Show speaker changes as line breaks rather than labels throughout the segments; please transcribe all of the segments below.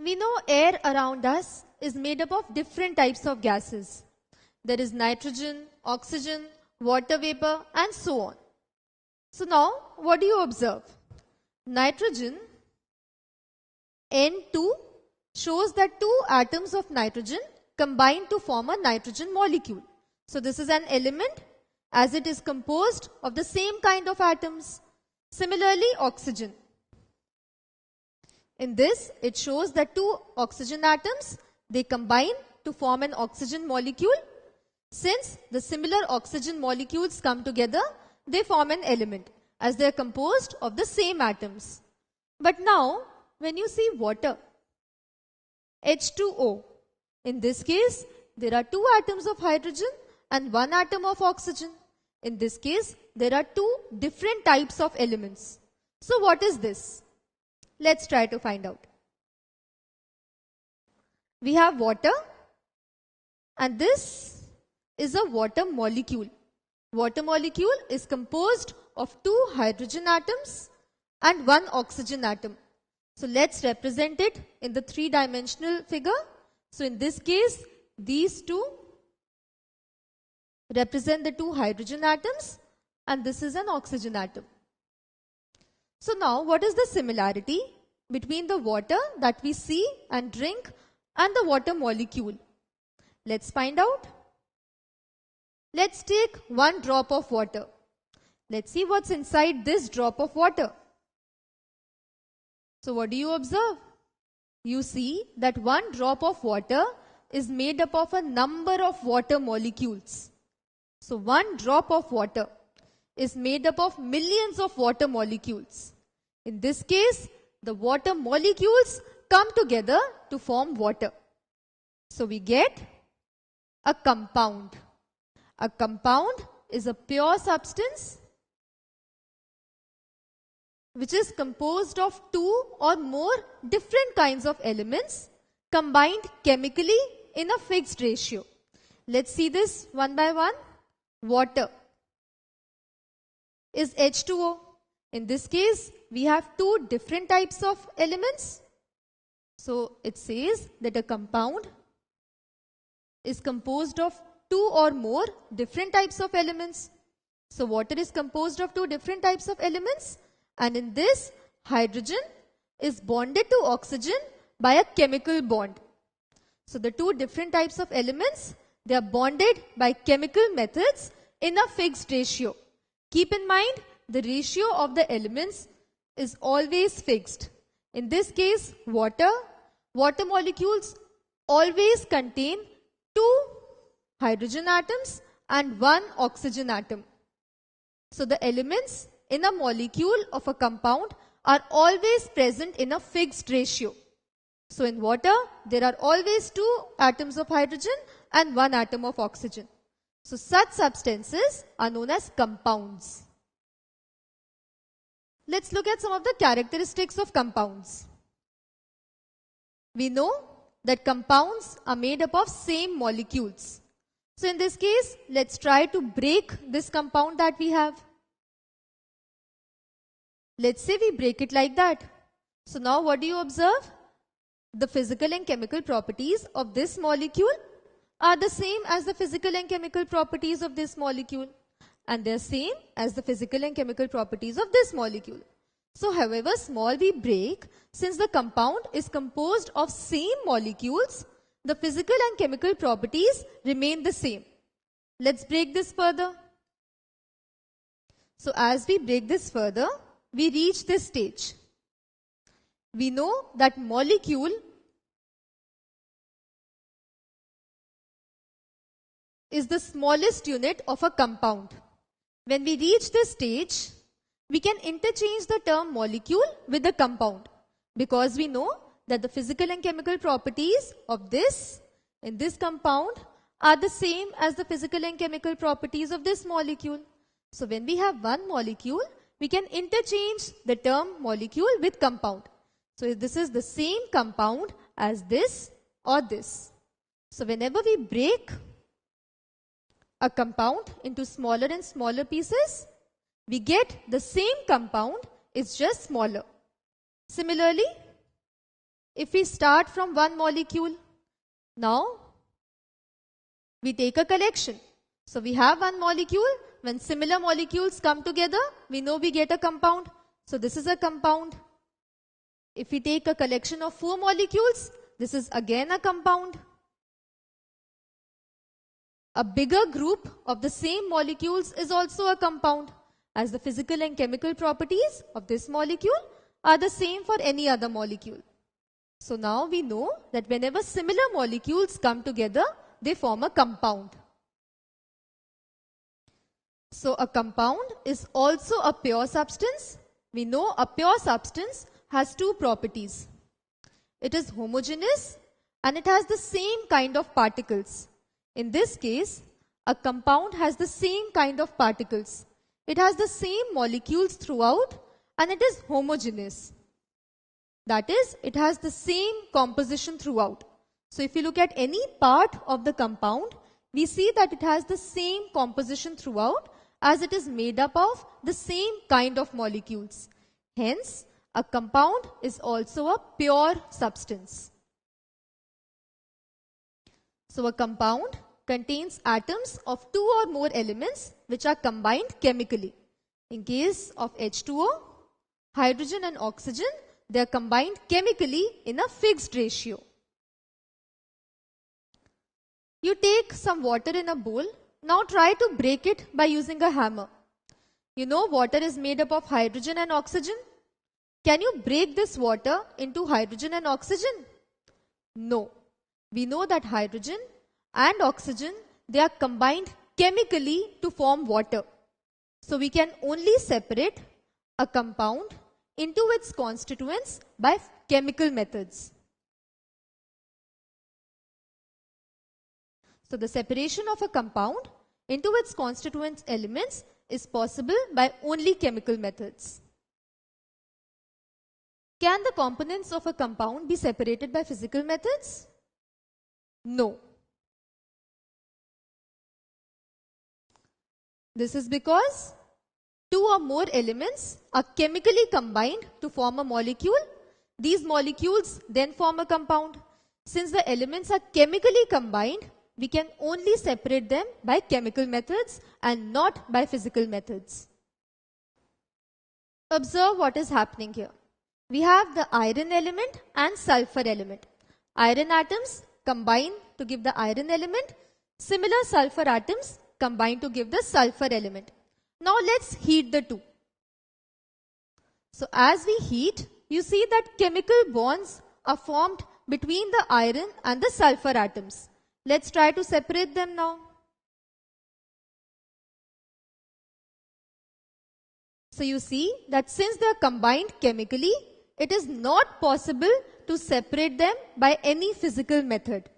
We know air around us is made up of different types of gases. There is nitrogen, oxygen, water vapor, and so on. So now, what do you observe? Nitrogen, N2, shows that two atoms of nitrogen combine to form a nitrogen molecule. So this is an element as it is composed of the same kind of atoms. Similarly, oxygen. In this, it shows that two oxygen atoms, they combine to form an oxygen molecule. Since the similar oxygen molecules come together, they form an element as they are composed of the same atoms. But now, when you see water, H2O, in this case, there are two atoms of hydrogen and one atom of oxygen. In this case, there are two different types of elements. So what is this? Let's try to find out. We have water, and this is a water molecule. Water molecule is composed of two hydrogen atoms and one oxygen atom. So let's represent it in the three-dimensional figure. So in this case, these two represent the two hydrogen atoms, and this is an oxygen atom. So now, what is the similarity between the water that we see and drink and the water molecule? Let's find out. Let's take one drop of water. Let's see what's inside this drop of water. So what do you observe? You see that one drop of water is made up of a number of water molecules. So one drop of water is made up of millions of water molecules. In this case, the water molecules come together to form water. So we get a compound. A compound is a pure substance which is composed of two or more different kinds of elements combined chemically in a fixed ratio. Let's see this one by one. Water is H2O. In this case, we have two different types of elements. So it says that a compound is composed of two or more different types of elements. So water is composed of two different types of elements, and in this, hydrogen is bonded to oxygen by a chemical bond. So the two different types of elements, they are bonded by chemical methods in a fixed ratio. Keep in mind, the ratio of the elements is always fixed. In this case, water molecules always contain two hydrogen atoms and one oxygen atom. So the elements in a molecule of a compound are always present in a fixed ratio. So in water, there are always two atoms of hydrogen and one atom of oxygen. So such substances are known as compounds. Let's look at some of the characteristics of compounds. We know that compounds are made up of same molecules. So in this case, let's try to break this compound that we have. Let's say we break it like that. So now what do you observe? The physical and chemical properties of this molecule are the same as the physical and chemical properties of this molecule, and they are same as the physical and chemical properties of this molecule. So however small we break, since the compound is composed of same molecules, the physical and chemical properties remain the same. Let's break this further. So as we break this further, we reach this stage. We know that molecule is the smallest unit of a compound. When we reach this stage, we can interchange the term molecule with the compound, because we know that the physical and chemical properties of this in this compound are the same as the physical and chemical properties of this molecule. So when we have one molecule, we can interchange the term molecule with compound. So this is the same compound as this or this. So whenever we break a compound into smaller and smaller pieces, we get the same compound, it's just smaller. Similarly, if we start from one molecule, now we take a collection. So we have one molecule. When similar molecules come together, we know we get a compound. So this is a compound. If we take a collection of 4 molecules, this is again a compound. A bigger group of the same molecules is also a compound, as the physical and chemical properties of this molecule are the same for any other molecule. So now we know that whenever similar molecules come together, they form a compound. So a compound is also a pure substance. We know a pure substance has 2 properties. It is homogeneous and it has the same kind of particles. In this case, a compound has the same kind of particles. It has the same molecules throughout and it is homogeneous. That is, it has the same composition throughout. So if you look at any part of the compound, we see that it has the same composition throughout, as it is made up of the same kind of molecules. Hence, a compound is also a pure substance. So a compound contains atoms of 2 or more elements which are combined chemically. In case of H2O, hydrogen and oxygen, they are combined chemically in a fixed ratio. You take some water in a bowl. Now try to break it by using a hammer. You know water is made up of hydrogen and oxygen. Can you break this water into hydrogen and oxygen? No. We know that hydrogen and oxygen, they are combined chemically to form water. So we can only separate a compound into its constituents by chemical methods. So the separation of a compound into its constituent elements is possible by only chemical methods. Can the components of a compound be separated by physical methods? No. This is because 2 or more elements are chemically combined to form a molecule. These molecules then form a compound. Since the elements are chemically combined, we can only separate them by chemical methods and not by physical methods. Observe what is happening here. We have the iron element and sulfur element. Iron atoms combine to give the iron element. Similar sulfur atoms combine to give the sulfur element. Now let's heat the 2. So as we heat, you see that chemical bonds are formed between the iron and the sulfur atoms. Let's try to separate them now. So you see that since they are combined chemically, it is not possible to separate them by any physical method.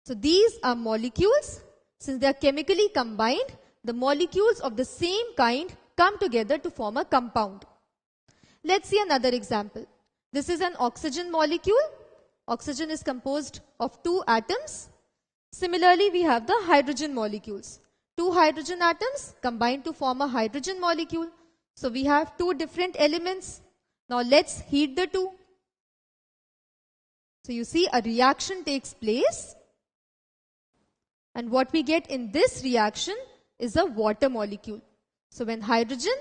So these are molecules. Since they are chemically combined, the molecules of the same kind come together to form a compound. Let's see another example. This is an oxygen molecule. Oxygen is composed of 2 atoms. Similarly, we have the hydrogen molecules. 2 hydrogen atoms combine to form a hydrogen molecule. So we have 2 different elements. Now let's heat the 2. So you see a reaction takes place. And what we get in this reaction is a water molecule. So when hydrogen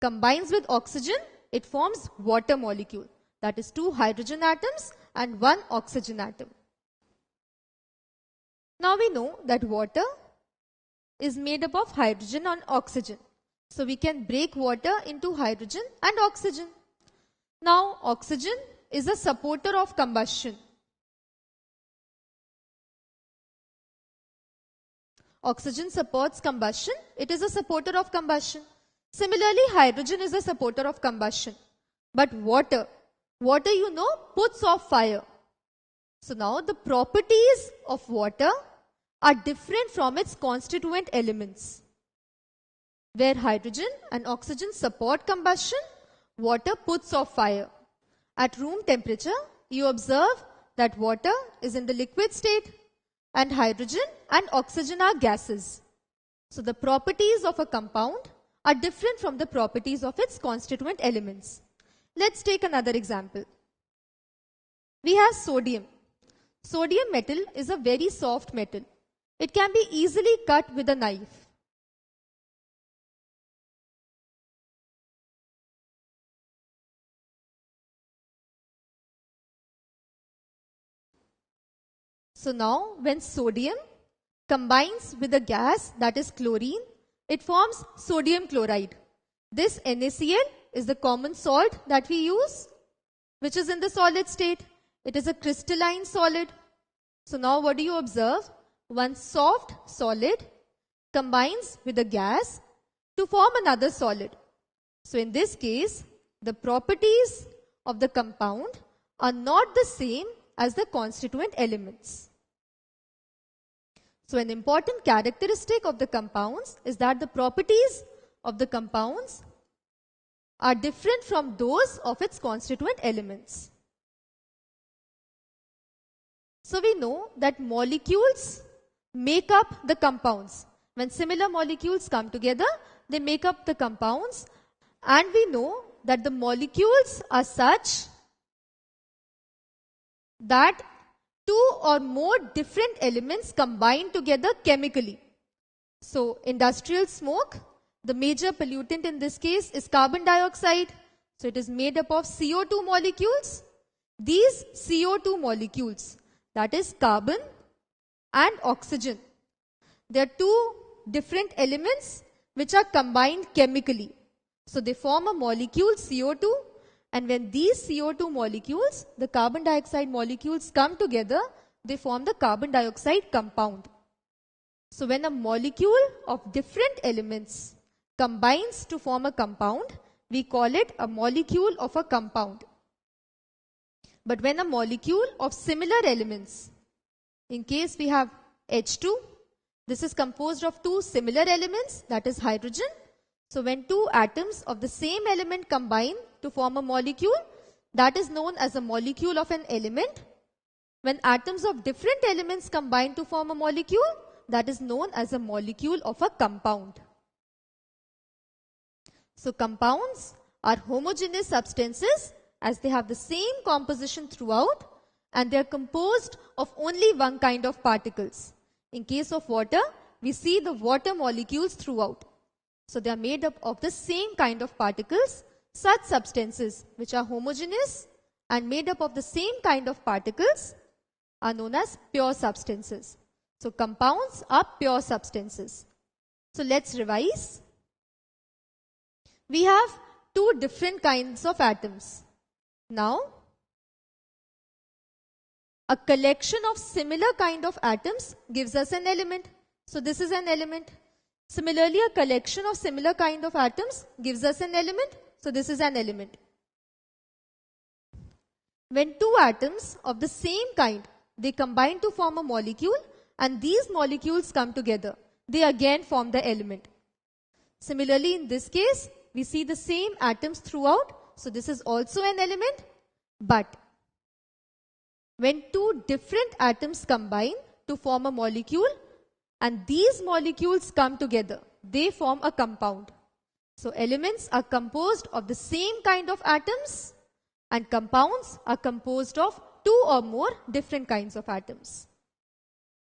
combines with oxygen, it forms water molecule. That is 2 hydrogen atoms and 1 oxygen atom. Now we know that water is made up of hydrogen and oxygen. So we can break water into hydrogen and oxygen. Now oxygen is a supporter of combustion. Oxygen supports combustion. It is a supporter of combustion. Similarly, hydrogen is a supporter of combustion. But water you know puts off fire. So now the properties of water are different from its constituent elements. Where hydrogen and oxygen support combustion, water puts off fire. At room temperature, you observe that water is in the liquid state and hydrogen and oxygen are gases. So the properties of a compound are different from the properties of its constituent elements. let's take another example. We have sodium. Sodium metal is a very soft metal. It can be easily cut with a knife. So now when sodium combines with a gas, that is chlorine, it forms sodium chloride. This NaCl is the common salt that we use, which is in the solid state. It is a crystalline solid. So now what do you observe? One soft solid combines with a gas to form another solid. So in this case, the properties of the compound are not the same as the constituent elements. So an important characteristic of the compounds is that the properties of the compounds are different from those of its constituent elements. So we know that molecules make up the compounds. When similar molecules come together, they make up the compounds, and we know that the molecules are such that two or more different elements combine together chemically. So industrial smoke, the major pollutant in this case is carbon dioxide. So it is made up of CO2 molecules. These CO2 molecules, that is carbon and oxygen, they are two different elements which are combined chemically. So they form a molecule CO2, and when these CO2 molecules, the carbon dioxide molecules come together, they form the carbon dioxide compound. So when a molecule of different elements combines to form a compound, we call it a molecule of a compound. But when a molecule of similar elements, in case we have H2, this is composed of two similar elements, that is hydrogen. So when two atoms of the same element combine to form a molecule, that is known as a molecule of an element. When atoms of different elements combine to form a molecule, that is known as a molecule of a compound. So compounds are homogeneous substances as they have the same composition throughout, and they are composed of only one kind of particles. In case of water, we see the water molecules throughout. So they are made up of the same kind of particles. Such substances which are homogeneous and made up of the same kind of particles are known as pure substances. So compounds are pure substances. So let's revise. We have two different kinds of atoms. Now, a collection of similar kind of atoms gives us an element. So this is an element. Similarly, a collection of similar kind of atoms gives us an element. So this is an element. When two atoms of the same kind, they combine to form a molecule, and these molecules come together, they again form the element. Similarly, in this case, we see the same atoms throughout. So this is also an element. But when two different atoms combine to form a molecule, and these molecules come together, they form a compound. So elements are composed of the same kind of atoms, and compounds are composed of two or more different kinds of atoms.